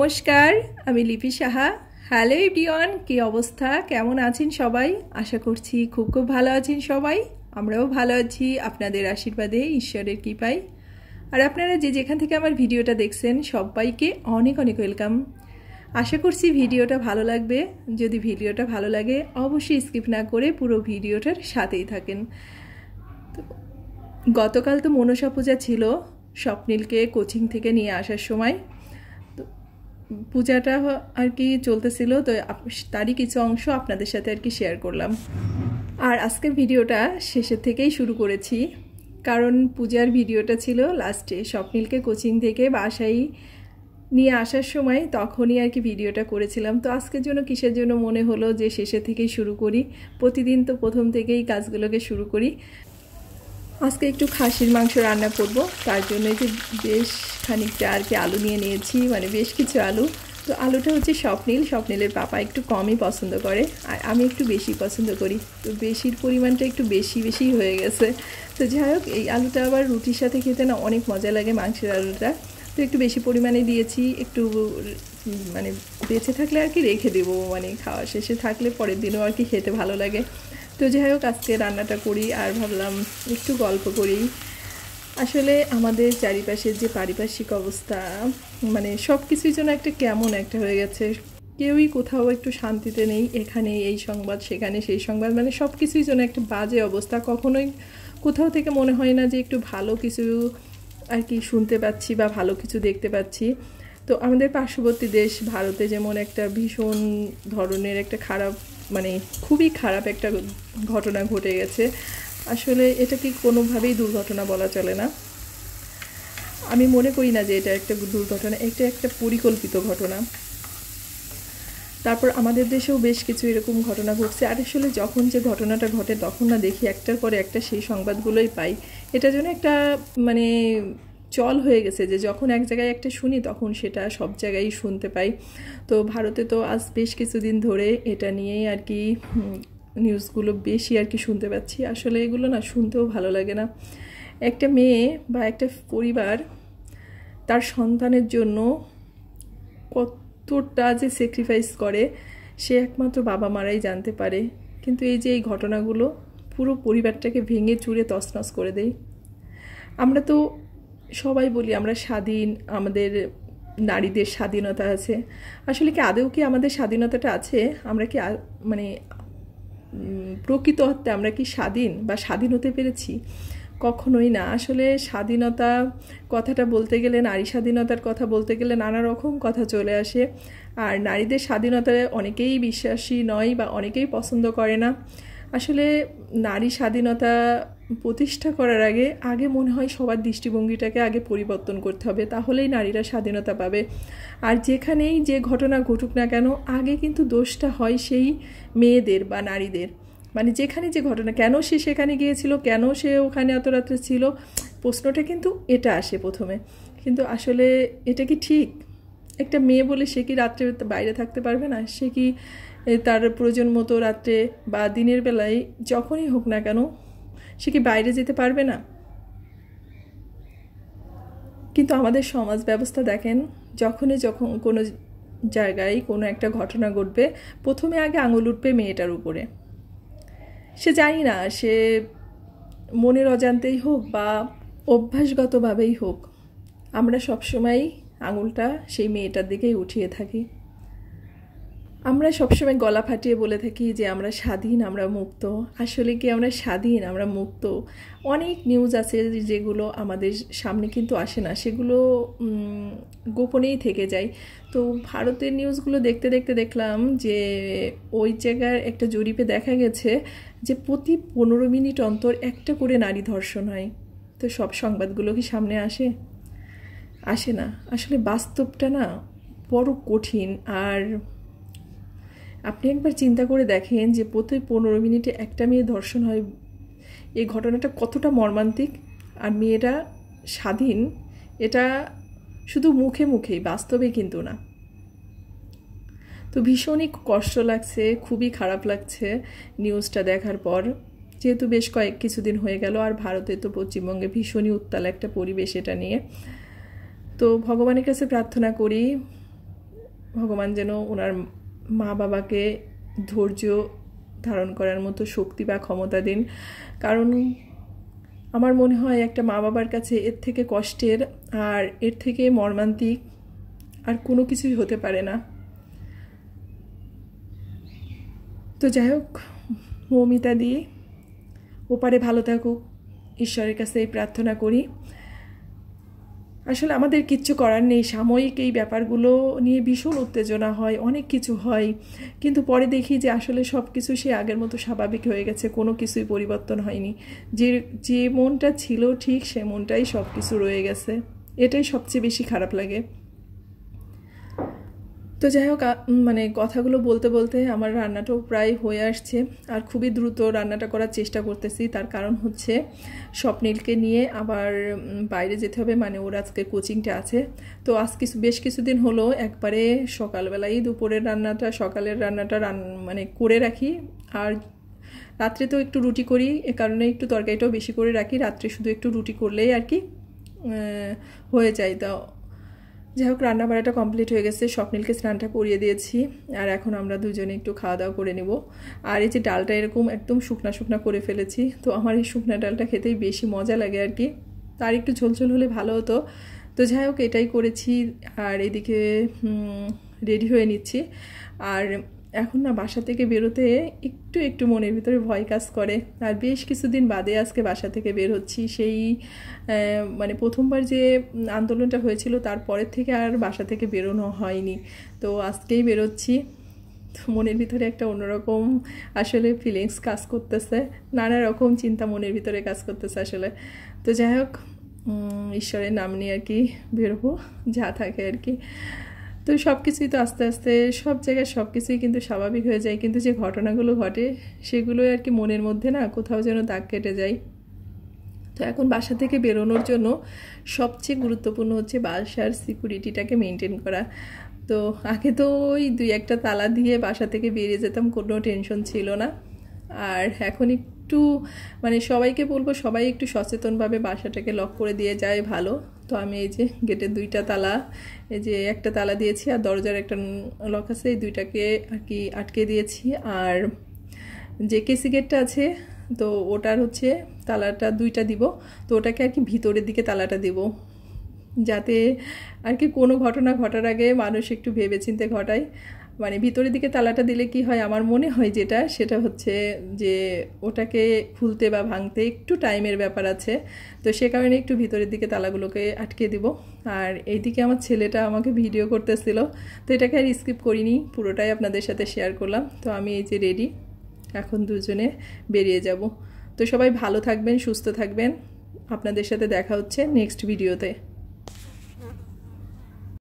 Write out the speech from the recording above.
নমস্কার, আমি লিপি সাহা। হ্যালো এভরিওয়ান, কি অবস্থা, কেমন আছেন সবাই? আশা করছি খুব খুব ভালো আছেন সবাই। আমরাও ভালো আছি আপনাদের আশীর্বাদে, ঈশ্বরের কৃপায়। আর আপনারা যে যেখান থেকে আমার ভিডিওটা দেখছেন সবাইকে অনেক অনেক ওয়েলকাম। আশা করছি ভিডিওটা ভালো লাগবে। যদি ভিডিওটা ভালো লাগে অবশ্যই স্কিপ না করে পুরো ভিডিওটার সাথেই থাকেন। গতকাল তো মনসা পূজা ছিল, স্বপ্নিলকে কোচিং থেকে নিয়ে আসার সময়। পূজাটা আর কি চলতেছিল, তো তারই কিছু অংশ আপনাদের সাথে আর কি শেয়ার করলাম। আর আজকের ভিডিওটা শেষের থেকেই শুরু করেছি, কারণ পূজার ভিডিওটা ছিল লাস্টে। স্বপ্নিলকে কোচিং থেকে বাসায় নিয়ে আসার সময় তখনই আর কি ভিডিওটা করেছিলাম। তো আজকের জন্য কিসের জন্য মনে হলো যে শেষের থেকেই শুরু করি। প্রতিদিন তো প্রথম থেকেই কাজগুলোকে শুরু করি। আজকে একটু খাসির মাংস রান্না করব, তার জন্য যে বেশ খানিকটা আর কি আলু নিয়ে নিয়েছি, মানে বেশ কিছু আলু। তো আলুটা হচ্ছে স্বপ্নিলের পাপা একটু কমই পছন্দ করে, আর আমি একটু বেশি পছন্দ করি। তো বেশির পরিমাণটা একটু বেশি হয়ে গেছে। তো যাই হোক, এই আলুটা আবার রুটির সাথে খেতে না অনেক মজা লাগে, মাংসের আলুটা। তো একটু বেশি পরিমাণে দিয়েছি, একটু মানে বেঁচে থাকলে আর কি রেখে দেবো, মানে খাওয়া শেষে থাকলে পরের দিনও আর কি খেতে ভালো লাগে। তো যাই হোক, আজকে রান্নাটা করি আর ভাবলাম একটু গল্প করি। আসলে আমাদের চারিপাশের যে পারিপার্শ্বিক অবস্থা, মানে সব কিছুর জন্য একটা কেমন একটা হয়ে গেছে। কেউই কোথাও একটু শান্তিতে নেই, এখানে এই সংবাদ সেখানে সেই সংবাদ, মানে সব কিছুর জন্য একটা বাজে অবস্থা। কখনোই কোথাও থেকে মনে হয় না যে একটু ভালো কিছু আর কি শুনতে পাচ্ছি বা ভালো কিছু দেখতে পাচ্ছি। তো আমাদের পার্শ্ববর্তী দেশ ভারতে যেমন একটা ভীষণ ধরনের একটা খারাপ, মানে খুবই খারাপ একটা ঘটনা ঘটে গেছে। আসলে এটা কি কোনোভাবেই দুর্ঘটনা বলা চলে না। আমি মনে করি না যে এটা একটা দুর্ঘটনা, এটা একটা পরিকল্পিত ঘটনা। তারপর আমাদের দেশেও বেশ কিছু এরকম ঘটনা ঘটছে। আর আসলে যখন যে ঘটনাটা ঘটে তখন না দেখি একটার পরে একটা সেই সংবাদগুলোই পাই। এটা যেন একটা মানে চল হয়ে গেছে যে যখন এক জায়গায় একটা শুনি তখন সেটা সব জায়গায় শুনতে পাই। তো ভারতে তো আজ বেশ কিছুদিন ধরে এটা নিয়েই আর কি নিউজগুলো বেশি আর কি শুনতে পাচ্ছি। আসলে এগুলো না শুনতেও ভালো লাগে না। একটা মেয়ে বা একটা পরিবার তার সন্তানের জন্য কতটা যে স্যাক্রিফাইস করে সে একমাত্র বাবা মারাই জানতে পারে। কিন্তু এই যে এই ঘটনাগুলো পুরো পরিবারটাকে ভেঙে চুরে তছনছ করে দেয়। আমরা তো সবাই বলি আমরা স্বাধীন, আমাদের নারীদের স্বাধীনতা আছে। আসলে কি আদৌ কি আমাদের স্বাধীনতাটা আছে? আমরা কি মানে প্রকৃত অর্থে আমরা কি স্বাধীন বা স্বাধীন হতে পেরেছি? কখনোই না। আসলে স্বাধীনতা কথাটা বলতে গেলে, নারী স্বাধীনতার কথা বলতে গেলে নানা রকম কথা চলে আসে। আর নারীদের স্বাধীনতায় অনেকেই বিশ্বাসী নয় বা অনেকেই পছন্দ করে না। আসলে নারী স্বাধীনতা প্রতিষ্ঠা করার আগে মনে হয় সবার দৃষ্টিভঙ্গিটাকে আগে পরিবর্তন করতে হবে, তাহলেই নারীরা স্বাধীনতা পাবে। আর যেখানেই যে ঘটনা ঘটুক না কেন আগে কিন্তু দোষটা হয় সেই মেয়েদের বা নারীদের। মানে যেখানে যে ঘটনা, কেন সে সেখানে গিয়েছিল, কেন সে ওখানে এত রাত্রে ছিল, প্রশ্নটা কিন্তু এটা আসে প্রথমে। কিন্তু আসলে এটা কি ঠিক? একটা মেয়ে বলে সে কি রাত্রে বাইরে থাকতে পারবে না? সে কি তার প্রয়োজন মতো রাত্রে বা দিনের বেলায় যখনই হোক না কেন সে কি বাইরে যেতে পারবে না? কিন্তু আমাদের সমাজ ব্যবস্থা দেখেন, যখন কোনো জায়গায় কোনো একটা ঘটনা ঘটবে প্রথমে আগে আঙুল উঠবে মেয়েটার উপরে। সে জানি না, সে মনের অজান্তেই হোক বা অভ্যাসগতভাবেই হোক, আমরা সবসময় আঙুলটা সেই মেয়েটার দিকেই উঠিয়ে থাকি। আমরা সবসময় গলা ফাটিয়ে বলে থাকি যে আমরা স্বাধীন, আমরা মুক্ত। আসলে কি আমরা স্বাধীন, আমরা মুক্ত? অনেক নিউজ আছে যেগুলো আমাদের সামনে কিন্তু আসে না, সেগুলো গোপনেই থেকে যায়। তো ভারতের নিউজগুলো দেখতে দেখতে দেখলাম যে ওই জায়গার একটা জরিপে দেখা গেছে যে প্রতি 15 মিনিট অন্তর একটা করে নারী ধর্ষণ হয়। তো সব সংবাদগুলো কি সামনে আসে না। আসলে বাস্তবটা না বড় কঠিন। আর আপনি একবার চিন্তা করে দেখেন যে প্রতি 15 মিনিটে একটা মেয়ে ধর্ষণ হয়, এই ঘটনাটা কতটা মর্মান্তিক। আর মেয়েরা স্বাধীন, এটা শুধু মুখে মুখেই, বাস্তবে কিন্তু না। তো ভীষণই কষ্ট লাগছে, খুবই খারাপ লাগছে নিউজটা দেখার পর। যেহেতু বেশ কিছুদিন হয়ে গেল, আর ভারতে তো পশ্চিমবঙ্গে ভীষণই উত্তাল একটা পরিবেশ এটা নিয়ে। তো ভগবানের কাছে প্রার্থনা করি ভগবান যেন ওনার মা বাবাকে ধৈর্য ধারণ করার মতো শক্তি বা ক্ষমতা দিন। কারণ আমার মনে হয় একটা মা বাবার কাছে এর থেকে কষ্টের আর এর থেকে মর্মান্তিক আর কোনো কিছুই হতে পারে না। তো যাই হোক, মৌমিতা দি ওপারে ভালো থাকুক, ঈশ্বরের কাছে এই প্রার্থনা করি। আসলে আমাদের কিচ্ছু করার নেই, সাময়িক এই ব্যাপারগুলো নিয়ে ভীষণ উত্তেজনা হয়, অনেক কিছু হয়, কিন্তু পরে দেখি যে আসলে সব কিছু সে আগের মতো স্বাভাবিক হয়ে গেছে, কোনো কিছুই পরিবর্তন হয়নি। যে মনটা ছিল ঠিক সে মনটাই সব কিছু রয়ে গেছে, এটাই সবচেয়ে বেশি খারাপ লাগে। তো যাই হোক, মানে কথাগুলো বলতে বলতে আমার রান্নাটাও প্রায় হয়ে আসছে, আর খুবই দ্রুত রান্নাটা করার চেষ্টা করতেছি। তার কারণ হচ্ছে স্বপ্নীলকে নিয়ে আবার বাইরে যেতে হবে, মানে ওর আজকে কোচিংটা আছে। তো আজ বেশ কিছুদিন হলো একবারে সকালবেলাই দুপুরের রান্নাটা সকালের রান্নাটা মানে করে রাখি, আর রাত্রে তো একটু রুটি করি, এ কারণে একটু তরকারিটাও বেশি করে রাখি, রাত্রে শুধু একটু রুটি করলেই আর কি হয়ে যায়। তো যাই হোক, রান্না বাড়াটা কমপ্লিট হয়ে গেছে, স্বপ্নীলকে স্নানটা করিয়ে দিয়েছি, আর এখন আমরা দুজনে একটু খাওয়া দাওয়া করে নেব। আর এই যে ডালটা এরকম একদম শুকনা শুকনা করে ফেলেছি, তো আমার এই শুকনা ডালটা খেতেই বেশি মজা লাগে আর কি, তার একটু ঝোলঝোল হলে ভালো হতো। তো যাই হোক, এটাই করেছি, আর এদিকে রেডি হয়ে নিচ্ছি। আর এখন না বাসা থেকে বেরোতে একটু একটু মনের ভিতরে ভয় কাজ করে, আর বেশ কিছুদিন বাদে আজকে বাসা থেকে বের হচ্ছি। সেই মানে প্রথমবার যে আন্দোলনটা হয়েছিল তারপরের থেকে আর বাসা থেকে বেরোনো হয়নি, তো আজকেই বেরোচ্ছি। তো মনের ভিতরে একটা অন্যরকম আসলে ফিলিংস কাজ করতেছে, নানা রকম চিন্তা মনের ভিতরে কাজ করতেছে আসলে। তো যাই হোক, ঈশ্বরের নাম নিয়ে আর কি বেরোবো, যা থাকে আর কি। তো সব কিছুই তো আস্তে আস্তে সব জায়গায় সব কিছুই কিন্তু স্বাভাবিক হয়ে যায়, কিন্তু যে ঘটনাগুলো ঘটে সেগুলোই আর কি মনের মধ্যে না কোথাও যেন দাগ কেটে যায়। তো এখন বাসা থেকে বেরোনোর জন্য সবচেয়ে গুরুত্বপূর্ণ হচ্ছে বাসার সিকিউরিটিটাকে মেনটেন করা। তো আগে তো ওই 2-1টা তালা দিয়ে বাসা থেকে বেরিয়ে যেতাম, কোনো টেনশন ছিল না। আর এখন একটু মানে সবাইকে বলবো সবাই একটু সচেতনভাবে বাসাটাকে লক করে দিয়ে যায় ভালো। তো আমি এই যে গেটের 2টা তালা, এই যে একটা তালা দিয়েছি আর দরজার একটা লক আছে, এই 2টাকে আর কি আটকে দিয়েছি। আর যে কেসি গেটটা আছে তো ওটার হচ্ছে তালাটা 2টা দিব, তো ওটাকে আর কি ভিতরের দিকে তালাটা দিব, যাতে আর কি কোনো ঘটনা ঘটার আগে মানুষ একটু ভেবেচিন্তে ঘটায়। মানে ভিতরের দিকে তালাটা দিলে কি হয় আমার মনে হয় সেটা হচ্ছে যে ওটাকে খুলতে বা ভাঙতে একটু টাইমের ব্যাপার আছে, তো সে কারণে একটু ভিতরের দিকে তালাগুলোকে আটকে দিব। আর এইদিকে আমার ছেলেটা আমাকে ভিডিও করতেছিল, তো এটাকে আর স্কিপ করিনি, পুরোটাই আপনাদের সাথে শেয়ার করলাম। তো আমি এই যে রেডি, এখন দুজনে বেরিয়ে যাব। তো সবাই ভালো থাকবেন, সুস্থ থাকবেন, আপনাদের সাথে দেখা হচ্ছে নেক্সট ভিডিওতে।